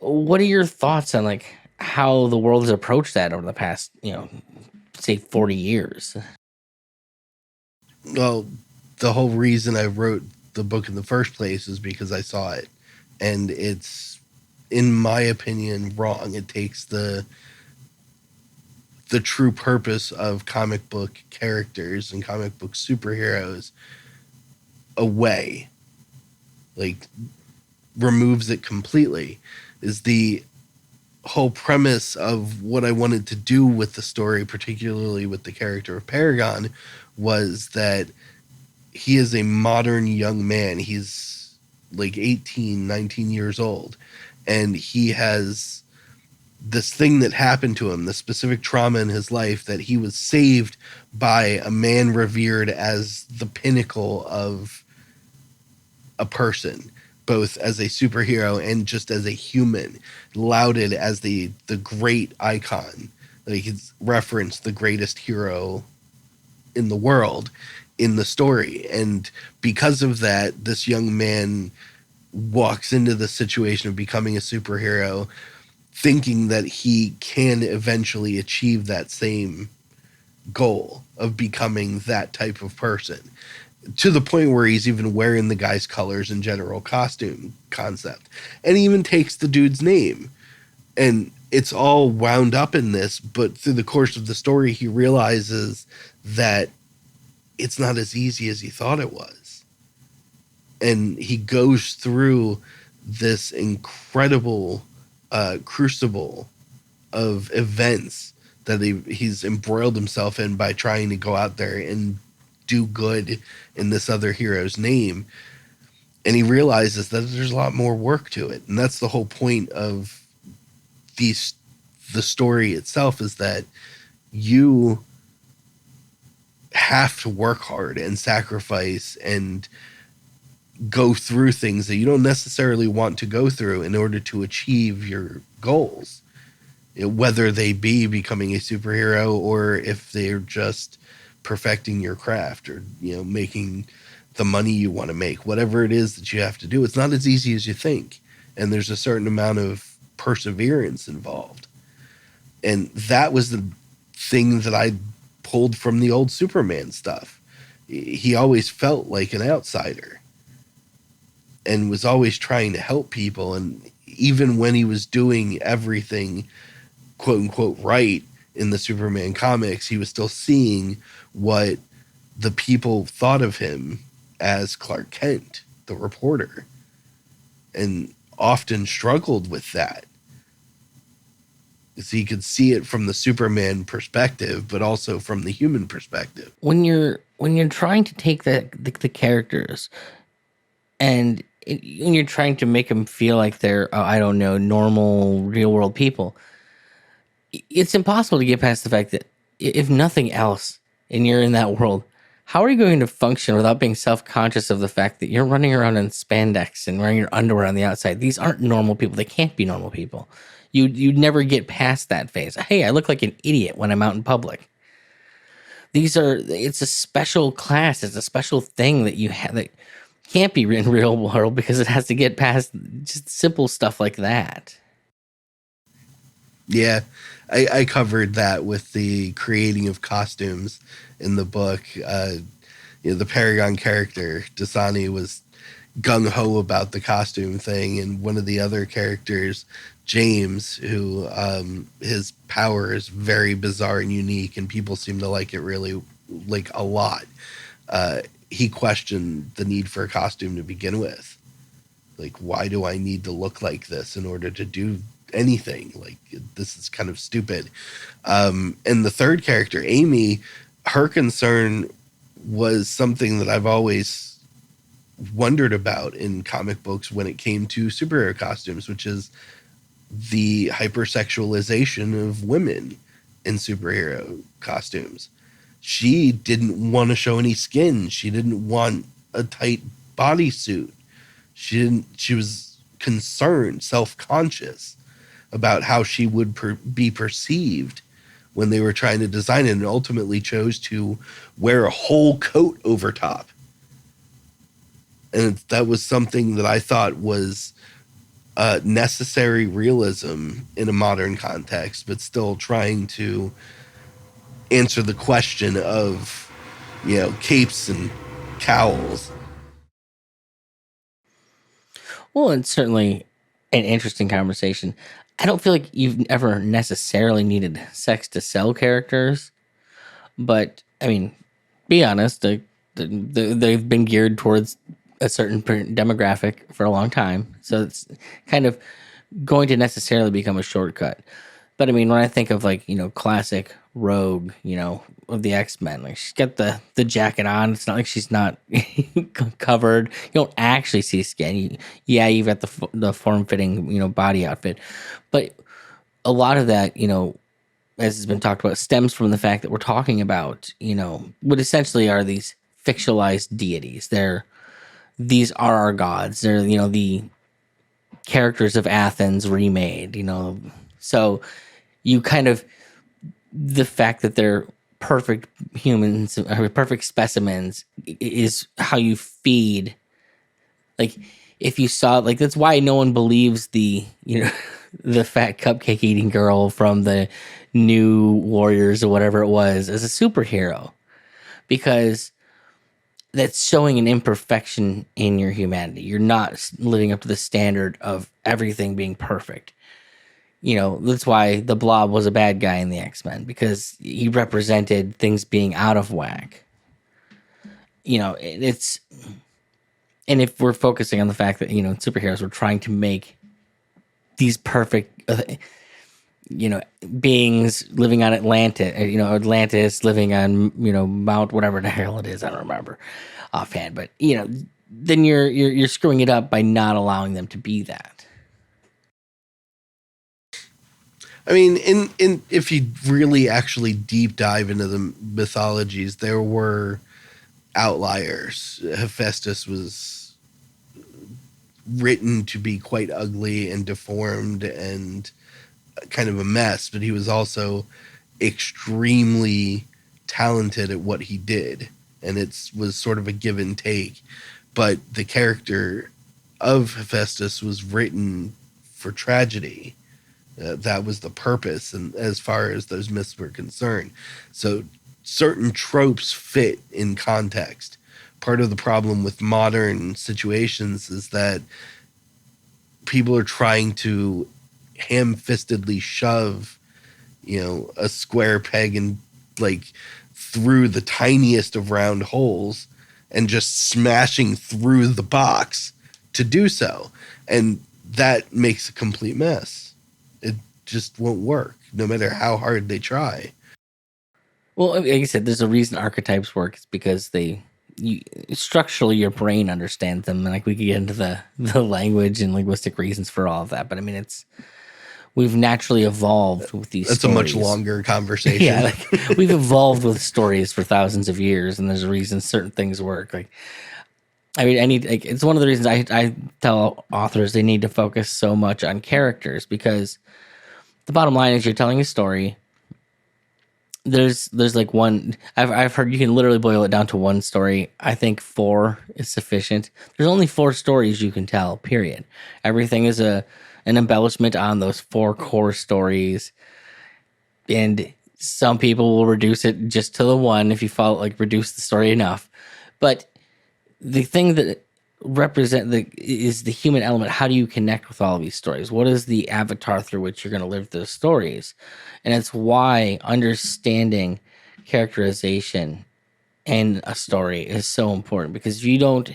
What are your thoughts on like how the world has approached that over the past, say 40 years? Well, the whole reason I wrote the book in the first place is because I saw it, and it's, in my opinion, wrong. It takes the true purpose of comic book characters and comic book superheroes away, like removes it completely. Is the whole premise of what I wanted to do with the story, particularly with the character of Paragon, was that he is a modern young man. He's like 18, 19 years old, and he has this thing that happened to him, the specific trauma in his life, that he was saved by a man revered as the pinnacle of a person, both as a superhero and just as a human, lauded as the great icon. Like, he's referenced the greatest hero in the world in the story. And because of that, this young man walks into the situation of becoming a superhero thinking that he can eventually achieve that same goal of becoming that type of person, to the point where he's even wearing the guy's colors and general costume concept, and he even takes the dude's name. And it's all wound up in this, but through the course of the story he realizes that it's not as easy as he thought it was, and he goes through this incredible crucible of events that he's embroiled himself in by trying to go out there and do good in this other hero's name. And he realizes that there's a lot more work to it. And that's the whole point of the story itself, is that you have to work hard and sacrifice and go through things that you don't necessarily want to go through in order to achieve your goals, whether they be becoming a superhero or if they're just perfecting your craft, or making the money you want to make. Whatever it is that you have to do, it's not as easy as you think, and there's a certain amount of perseverance involved. And that was the thing that I pulled from the old Superman stuff. He always felt like an outsider and was always trying to help people. And even when he was doing everything quote unquote right in the Superman comics, he was still seeing what the people thought of him as Clark Kent, the reporter, and often struggled with that. So he could see it from the Superman perspective, but also from the human perspective. When you're trying to take the characters and when you're trying to make them feel like they're, I don't know, normal real world people, it's impossible to get past the fact that if nothing else and you're in that world, how are you going to function without being self-conscious of the fact that you're running around in spandex and wearing your underwear on the outside? These aren't normal people. They can't be normal people. You'd never get past that phase. Hey, I look like an idiot when I'm out in public. It's a special class. It's a special thing that you have that can't be in real world because it has to get past just simple stuff like that. Yeah, I covered that with the creating of costumes in the book. The Paragon character, Dasani, was gung ho about the costume thing, and one of the other characters, James, who his power is very bizarre and unique, and people seem to like it really, like, a lot. He questioned the need for a costume to begin with. Like, why do I need to look like this in order to do anything? Like, this is kind of stupid. And the third character, Amy, her concern was something that I've always wondered about in comic books when it came to superhero costumes, which is the hypersexualization of women in superhero costumes. She didn't want to show any skin. She didn't want a tight bodysuit. She was concerned, self-conscious about how she would be perceived when they were trying to design it, and ultimately chose to wear a whole coat over top. And that was something that I thought was necessary realism in a modern context, but still trying to answer the question of, capes and cowls. Well, it's certainly an interesting conversation. I don't feel like you've ever necessarily needed sex to sell characters, but I mean, be honest, they've been geared towards a certain demographic for a long time, so it's kind of going to necessarily become a shortcut. But I mean, when I think of like, classic Rogue, of the X-Men, like she's got the jacket on. It's not like she's not covered. You don't actually see skin. Yeah, you've got the form-fitting, body outfit. But a lot of that, as has been talked about, stems from the fact that we're talking about, what essentially are these fictionalized deities. These are our gods. They're, the characters of Athens remade, So you kind of, the fact that they're perfect humans or perfect specimens is how you feed. Like, if you saw, like, that's why no one believes the fat cupcake eating girl from the New Warriors or whatever it was as a superhero, because that's showing an imperfection in your humanity. You're not living up to the standard of everything being perfect. That's why the Blob was a bad guy in the X-Men, because he represented things being out of whack. It's, and if we're focusing on the fact that, superheroes were trying to make these perfect, beings living on Atlantis living on, Mount, whatever the hell it is. I don't remember offhand, but, then you're screwing it up by not allowing them to be that. I mean, in if you really actually deep dive into the mythologies, there were outliers. Hephaestus was written to be quite ugly and deformed and kind of a mess, but he was also extremely talented at what he did, and it was sort of a give and take. But the character of Hephaestus was written for tragedy. That was the purpose, and as far as those myths were concerned, so certain tropes fit in context. Part of the problem with modern situations is that people are trying to ham-fistedly shove, a square peg and like through the tiniest of round holes and just smashing through the box to do so. And that makes a complete mess. It just won't work no matter how hard they try. Well, like I said, there's a reason archetypes work. It's because structurally your brain understands them, and like we could get into the language and linguistic reasons for all of that. But I mean, we've naturally evolved with these. That's stories. A much longer conversation. Yeah, like we've evolved with stories for thousands of years, and there's a reason certain things work. Like, I mean, it's one of the reasons I tell authors they need to focus so much on characters, because the bottom line is you're telling a story. There's like one, I've heard you can literally boil it down to one story. I think 4 is sufficient. There's only 4 stories you can tell, period. Everything is an embellishment on those 4 core stories. And some people will reduce it just to the one if you follow, like, reduce the story enough. But the thing that is the human element. How do you connect with all of these stories? What is the avatar through which you're going to live those stories? And it's why understanding characterization in a story is so important, because if you don't